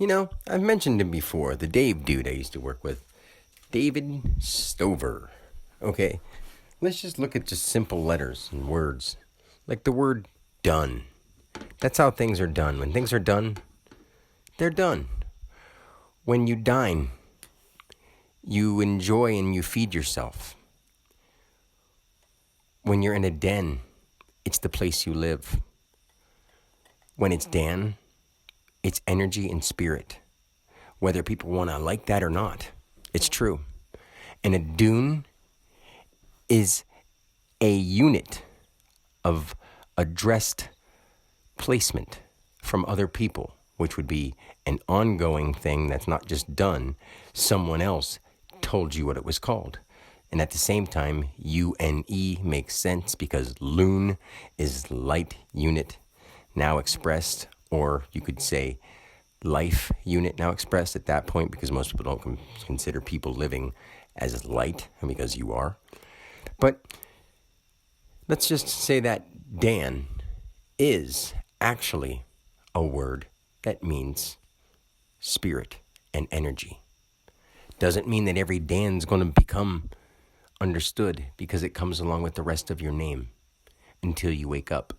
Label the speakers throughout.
Speaker 1: I've mentioned him before, the Dave dude I used to work with, David Stover. Okay, let's just look at just simple letters and words. Like the word done. That's how things are done. When things are done, they're done. When you dine, you enjoy and you feed yourself. When you're in a den, it's the place you live. When it's Dan, it's energy and spirit. Whether people want to like that or not, it's true. And a dune is a unit of addressed placement from other people, which would be an ongoing thing that's not just done. Someone else told you what it was called. And at the same time, UNE makes sense because loon is light unit now expressed, or you could say life unit now expressed at that point, because most people don't consider people living as light, because you are. But let's just say that Dan is actually a word that means spirit and energy. Doesn't mean that every Dan's going to become understood, because it comes along with the rest of your name until you wake up.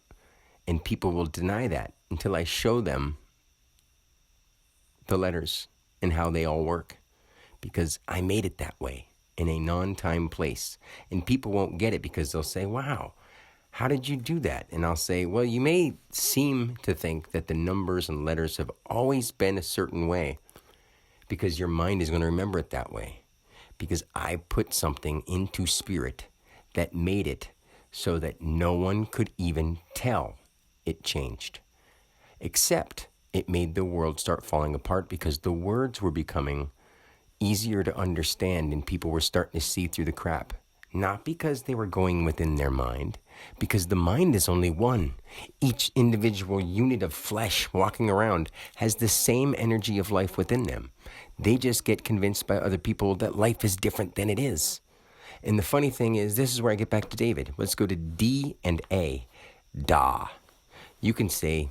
Speaker 1: And people will deny that until I show them the letters and how they all work, because I made it that way in a non-time place. And people won't get it because they'll say, wow, how did you do that? And I'll say, well, you may seem to think that the numbers and letters have always been a certain way because your mind is going to remember it that way. Because I put something into spirit that made it so that no one could even tell it changed. Except it made the world start falling apart because the words were becoming easier to understand and people were starting to see through the crap. Not because they were going within their mind, because the mind is only one. Each individual unit of flesh walking around has the same energy of life within them. They just get convinced by other people that life is different than it is. And the funny thing is, this is where I get back to David. Let's go to D and A. Da. You can say,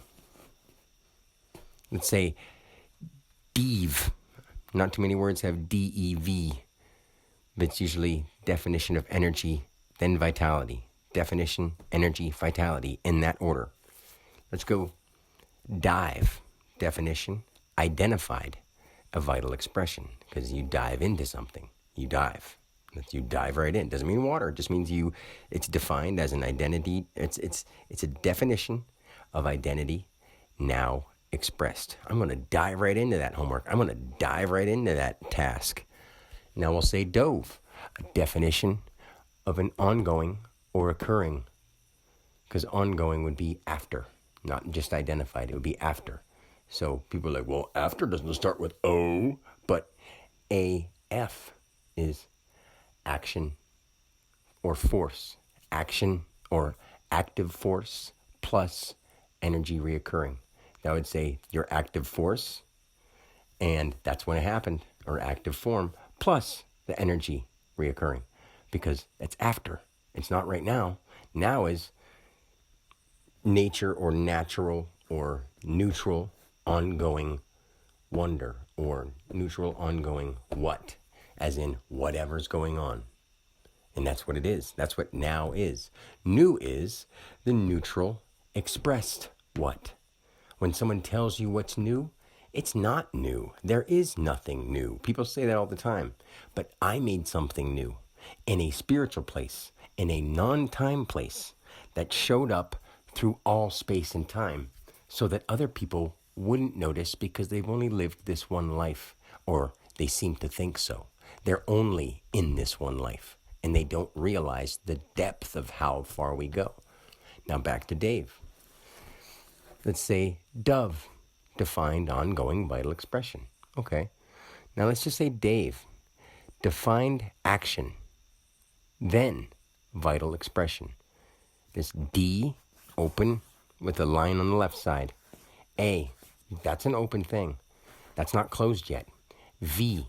Speaker 1: let's say, Dev. Not too many words have D-E-V. But it's usually definition of energy, then vitality. Definition, energy, vitality, in that order. Let's go dive. Definition, identified, a vital expression. Because you dive into something. You dive. You dive right in. Doesn't mean water. It just means it's defined as an identity. It's a definition of identity now expressed. I'm going to dive right into that homework. I'm going to dive right into that task. Now we'll say dove, a definition of an ongoing or occurring, because ongoing would be after, not just identified. It would be after. So people are like, well, after doesn't start with O, but AF is action or force. Action or active force plus energy reoccurring. That would say your active force, and that's when it happened, or active form, plus the energy reoccurring, because it's after. It's not right now. Now is nature or natural or neutral ongoing wonder, or neutral ongoing what, as in whatever's going on. And that's what it is. That's what now is. New is the neutral expressed what. When someone tells you what's new, it's not new. There is nothing new. People say that all the time. But I made something new in a spiritual place, in a non-time place that showed up through all space and time so that other people wouldn't notice because they've only lived this one life, or they seem to think so. They're only in this one life, and they don't realize the depth of how far we go. Now back to Dave. Let's say dove, defined ongoing vital expression. Okay. Now let's just say Dave, defined action, then vital expression. This D, open with a line on the left side. A, that's an open thing. That's not closed yet. V,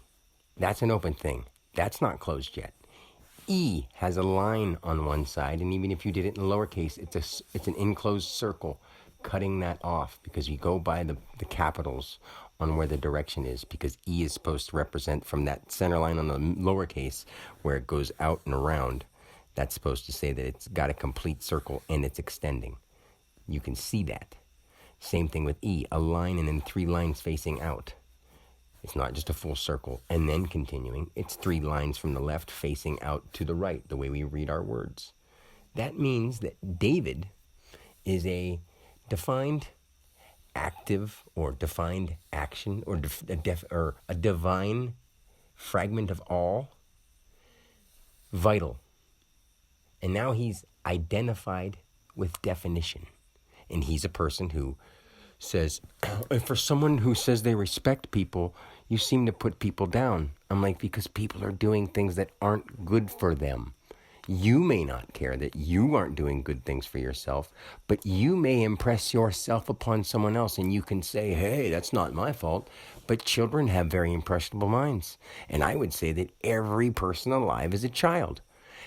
Speaker 1: that's an open thing. That's not closed yet. E has a line on one side, and even if you did it in lowercase, it's an enclosed circle, cutting that off, because you go by the capitals on where the direction is, because E is supposed to represent from that center line on the lowercase where it goes out and around. That's supposed to say that it's got a complete circle and it's extending. You can see that. Same thing with E, a line and then 3 lines facing out. It's not just a full circle and then continuing. It's 3 lines from the left facing out to the right, the way we read our words. That means that David is a defined active or defined action or a divine fragment of all, vital. And now he's identified with definition. And he's a person who says, for someone who says they respect people, you seem to put people down. I'm like, because people are doing things that aren't good for them. You may not care that you aren't doing good things for yourself, but you may impress yourself upon someone else, and you can say, hey, that's not my fault. But children have very impressionable minds. And I would say that every person alive is a child.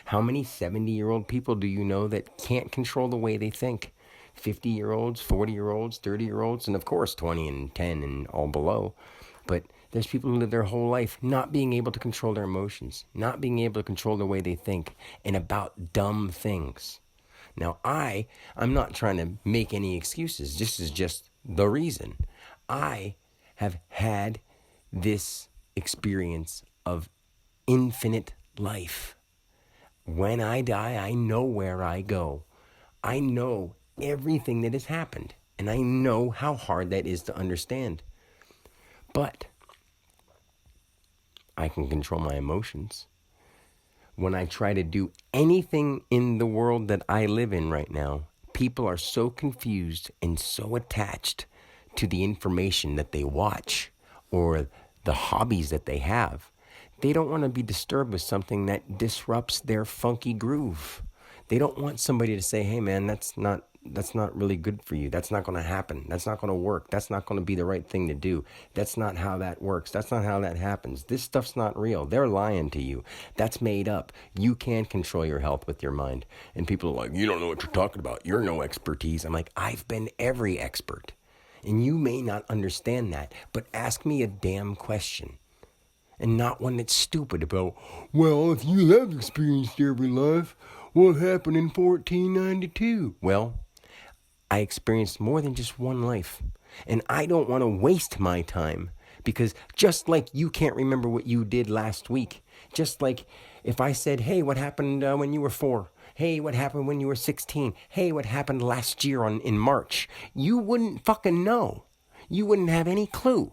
Speaker 1: How many 70-year-old people do you know that can't control the way they think? 50-year-olds, 40-year-olds, 30-year-olds, and of course 20 and 10 and all below. But there's people who live their whole life not being able to control their emotions, not being able to control the way they think, and about dumb things. Now, I'm not trying to make any excuses. This is just the reason. I have had this experience of infinite life. When I die, I know where I go. I know everything that has happened, and I know how hard that is to understand. But I can control my emotions. When I try to do anything in the world that I live in right now, people are so confused and so attached to the information that they watch or the hobbies that they have. They don't want to be disturbed with something that disrupts their funky groove. They don't want somebody to say, hey man, that's not really good for you. That's not going to happen. That's not going to work. That's not going to be the right thing to do. That's not how that works. That's not how that happens. This stuff's not real. They're lying to you. That's made up. You can't control your health with your mind. And people are like, you don't know what you're talking about. You're no expertise. I'm like, I've been every expert. And you may not understand that, but ask me a damn question. And not one that's stupid about, well, if you have experienced every life, what happened in 1492? Well, I experienced more than just one life. And I don't want to waste my time, because just like you can't remember what you did last week, just like if I said, hey, what happened when you were 4? Hey, what happened when you were 16? Hey, what happened last year in March? You wouldn't fucking know. You wouldn't have any clue.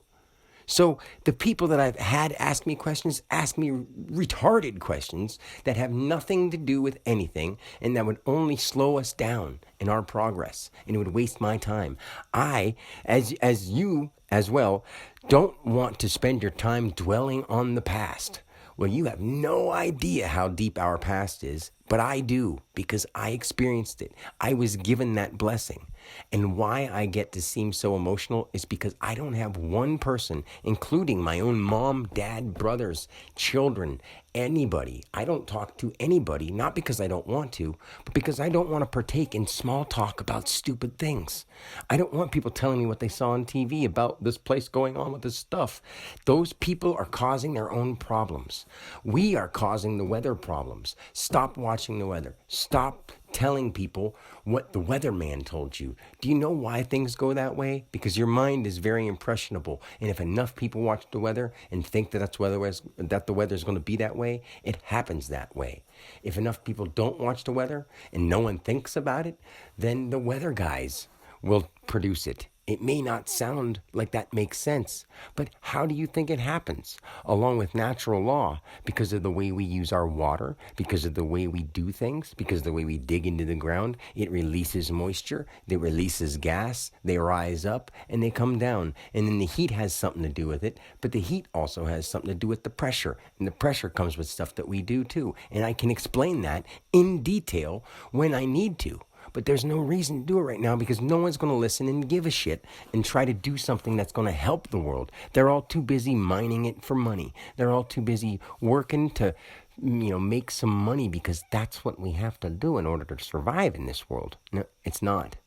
Speaker 1: So the people that I've had ask me questions, ask me retarded questions that have nothing to do with anything, and that would only slow us down in our progress, and it would waste my time. I, as you as well, don't want to spend your time dwelling on the past. Well, you have no idea how deep our past is, but I do, because I experienced it. I was given that blessing. And why I get to seem so emotional is because I don't have one person, including my own mom, dad, brothers, children, anybody. I don't talk to anybody, not because I don't want to, but because I don't want to partake in small talk about stupid things. I don't want people telling me what they saw on TV about this place going on with this stuff. Those people are causing their own problems. We are causing the weather problems. Stop watching the weather. Stop telling people what the weatherman told you. Do you know why things go that way? Because your mind is very impressionable. And if enough people watch the weather and think that the weather is going to be that way, it happens that way. If enough people don't watch the weather and no one thinks about it, then the weather guys will produce it. It may not sound like that makes sense, but how do you think it happens? Along with natural law, because of the way we use our water, because of the way we do things, because of the way we dig into the ground, it releases moisture, it releases gas, they rise up, and they come down. And then the heat has something to do with it, but the heat also has something to do with the pressure. And the pressure comes with stuff that we do too. And I can explain that in detail when I need to. But there's no reason to do it right now, because no one's going to listen and give a shit and try to do something that's going to help the world. They're all too busy mining it for money. They're all too busy working to, make some money, because that's what we have to do in order to survive in this world. No, it's not.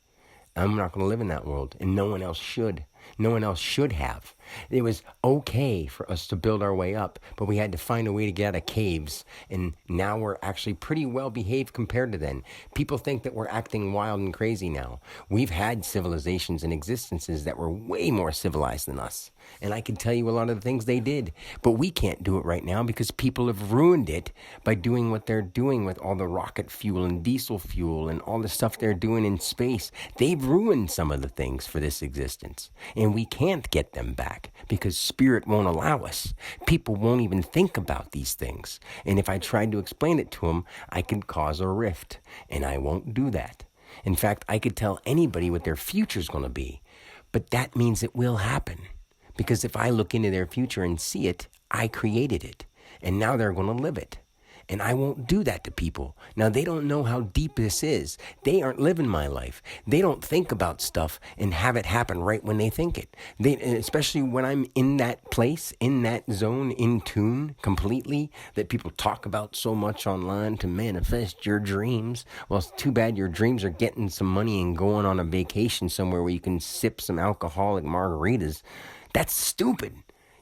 Speaker 1: I'm not going to live in that world, and no one else should. No one else should have. It was okay for us to build our way up, but we had to find a way to get out of caves. And now we're actually pretty well behaved compared to then. People think that we're acting wild and crazy now. We've had civilizations and existences that were way more civilized than us. And I can tell you a lot of the things they did. But we can't do it right now because people have ruined it by doing what they're doing with all the rocket fuel and diesel fuel and all the stuff they're doing in space. They've ruined some of the things for this existence. And we can't get them back because spirit won't allow us. People won't even think about these things. And if I tried to explain it to them, I could cause a rift. And I won't do that. In fact, I could tell anybody what their future's going to be. But that means it will happen. Because if I look into their future and see it, I created it. And now they're going to live it. And I won't do that to people. Now, they don't know how deep this is. They aren't living my life. They don't think about stuff and have it happen right when they think it. Especially when I'm in that place, in that zone, in tune completely, that people talk about so much online to manifest your dreams. Well, it's too bad your dreams are getting some money and going on a vacation somewhere where you can sip some alcoholic margaritas. That's stupid.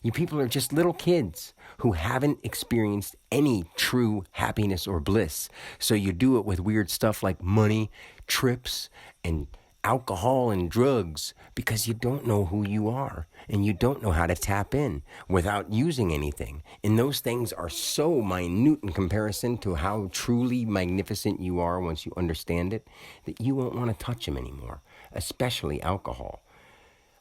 Speaker 1: You people are just little kids who haven't experienced any true happiness or bliss. So you do it with weird stuff like money, trips, and alcohol and drugs because you don't know who you are and you don't know how to tap in without using anything. And those things are so minute in comparison to how truly magnificent you are once you understand it that you won't want to touch them anymore, especially alcohol.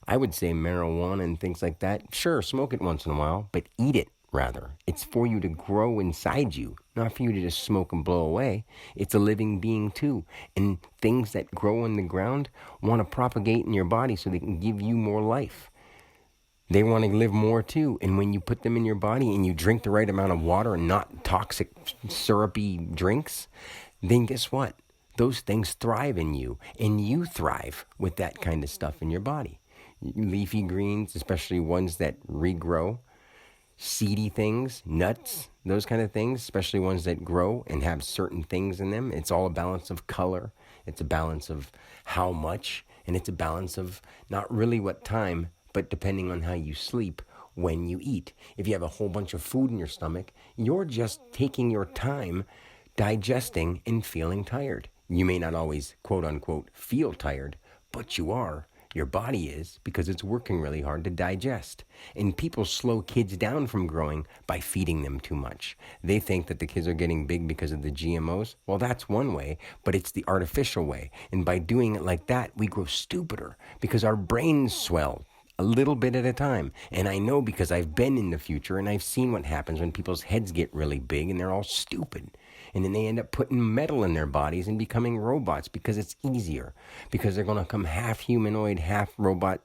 Speaker 1: I would say marijuana and things like that. Sure, smoke it once in a while, but eat it rather. It's for you to grow inside you, not for you to just smoke and blow away. It's a living being too. And things that grow in the ground want to propagate in your body so they can give you more life. They want to live more too. And when you put them in your body and you drink the right amount of water and not toxic, syrupy drinks, then guess what? Those things thrive in you. And you thrive with that kind of stuff in your body. Leafy greens, especially ones that regrow, seedy things, nuts, those kind of things, especially ones that grow and have certain things in them. It's all a balance of color. It's a balance of how much, and it's a balance of not really what time, but depending on how you sleep when you eat. If you have a whole bunch of food in your stomach, you're just taking your time digesting and feeling tired. You may not always, quote unquote, feel tired, but you are. Your body is, because it's working really hard to digest. And people slow kids down from growing by feeding them too much. They think that the kids are getting big because of the GMOs. Well, that's one way, but it's the artificial way. And by doing it like that, we grow stupider because our brains swell a little bit at a time. And I know because I've been in the future and I've seen what happens when people's heads get really big and they're all stupid. And then they end up putting metal in their bodies and becoming robots because it's easier. Because they're going to become half humanoid, half robot,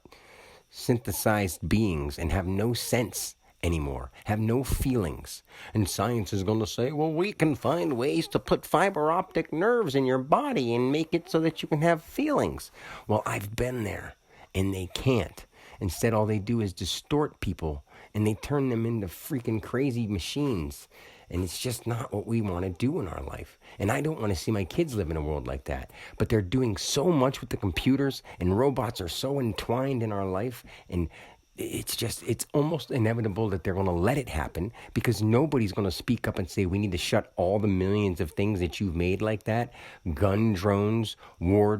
Speaker 1: synthesized beings and have no sense anymore, have no feelings. And science is going to say, well, we can find ways to put fiber optic nerves in your body and make it so that you can have feelings. Well, I've been there, and they can't. Instead, all they do is distort people, and they turn them into freaking crazy machines. And it's just not what we want to do in our life. And I don't want to see my kids live in a world like that. But they're doing so much with the computers, and robots are so entwined in our life. And it's almost inevitable that they're going to let it happen because nobody's going to speak up and say, we need to shut all the millions of things that you've made like that. Gun drones, war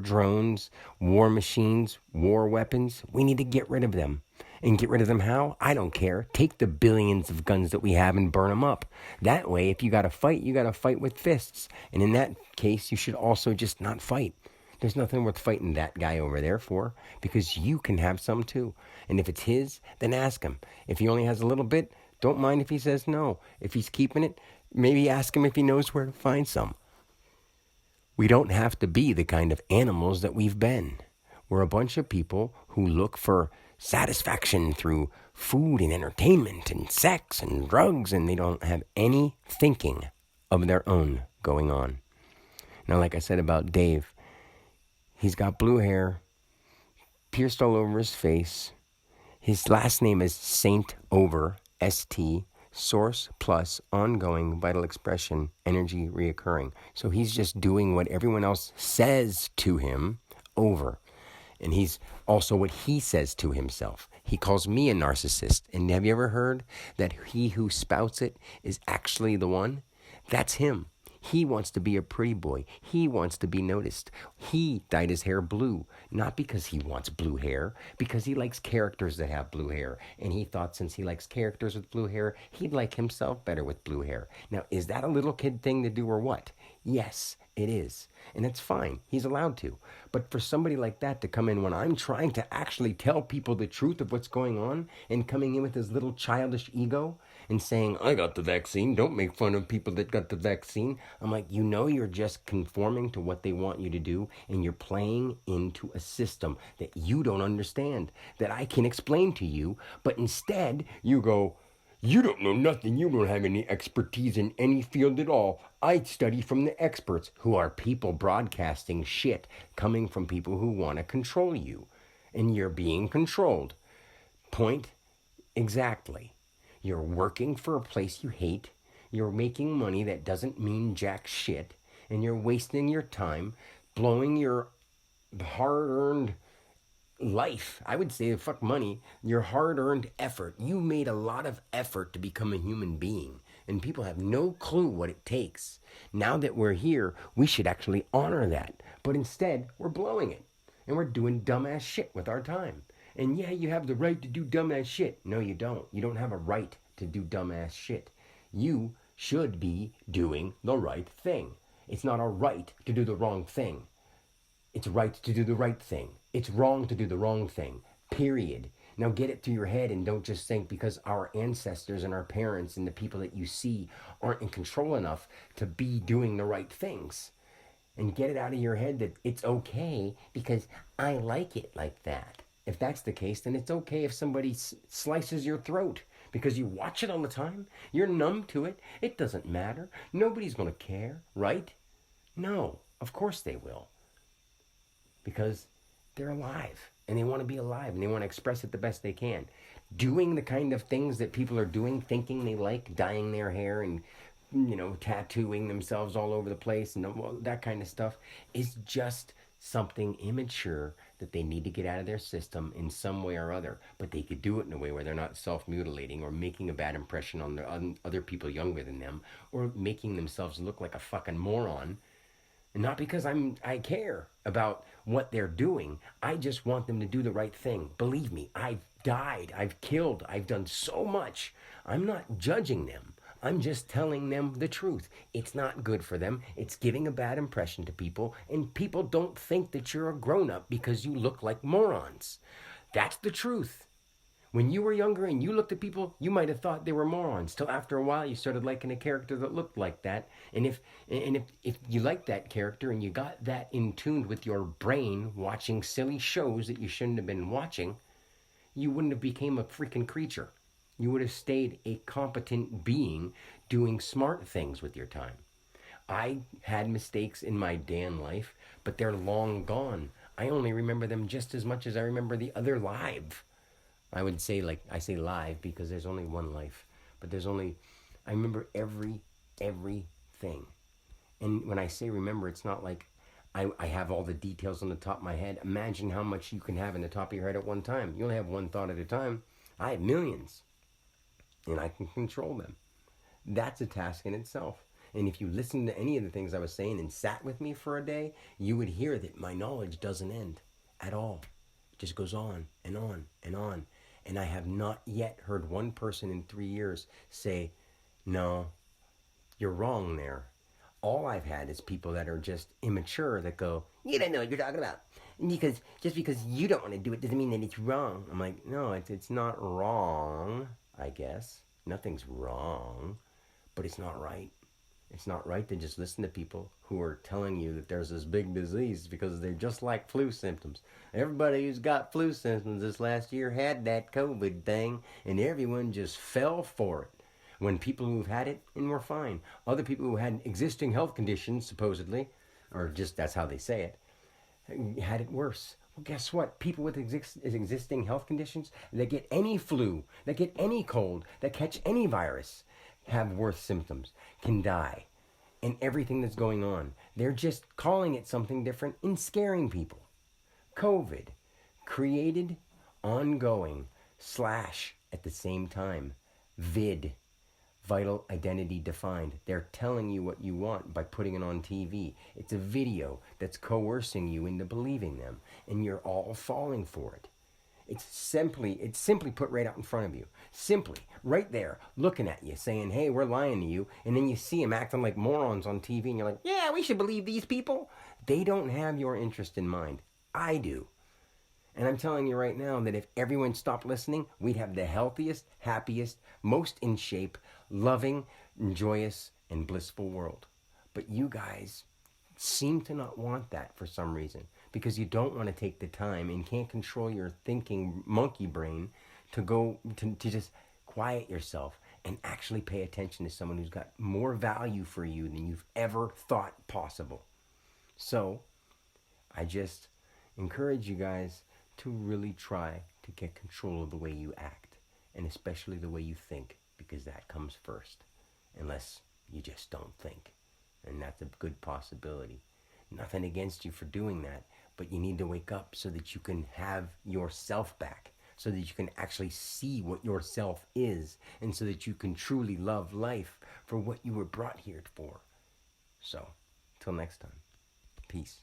Speaker 1: machines, war weapons. We need to get rid of them. And get rid of them how? I don't care. Take the billions of guns that we have and burn them up. That way, if you got to fight, you got to fight with fists. And in that case, you should also just not fight. There's nothing worth fighting that guy over there for because you can have some too. And if it's his, then ask him. If he only has a little bit, don't mind if he says no. If he's keeping it, maybe ask him if he knows where to find some. We don't have to be the kind of animals that we've been. We're a bunch of people who look for satisfaction through food and entertainment and sex and drugs, and they don't have any thinking of their own going on. Now, like I said about Dave, he's got blue hair, pierced all over his face. His last name is Saint Over, S-T, source plus ongoing vital expression, energy reoccurring. So he's just doing what everyone else says to him over. And he's also what he says to himself. He calls me a narcissist. And have you ever heard that he who spouts it is actually the one? That's him. He wants to be a pretty boy. He wants to be noticed. He dyed his hair blue, not because he wants blue hair, because he likes characters that have blue hair. And he thought since he likes characters with blue hair, he'd like himself better with blue hair. Now, is that a little kid thing to do or what? Yes, it is. And it's fine. He's allowed to. But for somebody like that to come in when I'm trying to actually tell people the truth of what's going on and coming in with his little childish ego and saying, I got the vaccine, don't make fun of people that got the vaccine. I'm like, you know, you're just conforming to what they want you to do, and you're playing into a system that you don't understand, that I can explain to you, but instead you go, you don't know nothing, you don't have any expertise in any field at all. I study from the experts, who are people broadcasting shit coming from people who want to control you, and you're being controlled. Point exactly. You're working for a place you hate, you're making money that doesn't mean jack shit, and you're wasting your time blowing your hard-earned life. I would say fuck money, your hard-earned effort. You made a lot of effort to become a human being, and people have no clue what it takes. Now that we're here, we should actually honor that, but instead we're blowing it, and we're doing dumbass shit with our time. And yeah, you have the right to do dumbass shit. No, you don't. You don't have a right to do dumbass shit. You should be doing the right thing. It's not a right to do the wrong thing. It's right to do the right thing. It's wrong to do the wrong thing. Period. Now get it through your head and don't just think because our ancestors and our parents and the people that you see aren't in control enough to be doing the right things. And get it out of your head that it's okay because I like it like that. If that's the case, then it's okay if somebody slices your throat because you watch it all the time. You're numb to it. It doesn't matter. Nobody's going to care, right? No, of course they will. Because they're alive and they want to be alive and they want to express it the best they can. Doing the kind of things that people are doing, thinking they like, dyeing their hair and, tattooing themselves all over the place and that kind of stuff is just something immature that they need to get out of their system in some way or other. But they could do it in a way where they're not self-mutilating or making a bad impression on other people younger than them or making themselves look like a fucking moron. And not because I care about what they're doing. I just want them to do the right thing. Believe me, I've died, I've killed, I've done so much. I'm not judging them. I'm just telling them the truth. It's not good for them. It's giving a bad impression to people. And people don't think that you're a grown-up because you look like morons. That's the truth. When you were younger and you looked at people, you might have thought they were morons. Till after a while, you started liking a character that looked like that. And if you liked that character and you got that in tune with your brain watching silly shows that you shouldn't have been watching, you wouldn't have became a freaking creature. You would have stayed a competent being doing smart things with your time. I had mistakes in my damn life, but they're long gone. I only remember them just as much as I remember the other live. I would say, I say live because there's only one life, but I remember everything. And when I say remember, it's not like I have all the details on the top of my head. Imagine how much you can have in the top of your head at one time. You only have one thought at a time. I have millions, and I can control them. That's a task in itself. And if you listen to any of the things I was saying and sat with me for a day, you would hear that my knowledge doesn't end at all. It just goes on and on and on. And I have not yet heard one person in 3 years say, no, you're wrong there. All I've had is people that are just immature that go, you don't know what you're talking about. Because just because you don't want to do it doesn't mean that it's wrong. I'm like, no, it's not wrong, I guess. Nothing's wrong, but it's not right. It's not right to just listen to people who are telling you that there's this big disease because they're just like flu symptoms. Everybody who's got flu symptoms this last year had that COVID thing, and everyone just fell for it. When people who've had it and were fine. Other people who had existing health conditions, supposedly, or just that's how they say it, had it worse. Well, guess what? People with existing health conditions that get any flu, that get any cold, that catch any virus, have worse symptoms, can die, and everything that's going on. They're just calling it something different and scaring people. COVID. Created, ongoing, slash at the same time, vid, vital identity defined. They're telling you what you want by putting it on TV. It's a video that's coercing you into believing them, and you're all falling for it. It's simply put right out in front of you. Simply, right there, looking at you, saying, hey, we're lying to you. And then you see them acting like morons on TV, and you're like, yeah, we should believe these people. They don't have your interest in mind. I do. And I'm telling you right now that if everyone stopped listening, we'd have the healthiest, happiest, most in shape, loving, joyous, and blissful world. But you guys seem to not want that for some reason, because you don't want to take the time and can't control your thinking monkey brain to go to just quiet yourself and actually pay attention to someone who's got more value for you than you've ever thought possible. So I just encourage you guys to really try to get control of the way you act, and especially the way you think, because that comes first, unless you just don't think. And that's a good possibility. Nothing against you for doing that, but you need to wake up so that you can have yourself back, so that you can actually see what yourself is, and so that you can truly love life for what you were brought here for. So, till next time, peace.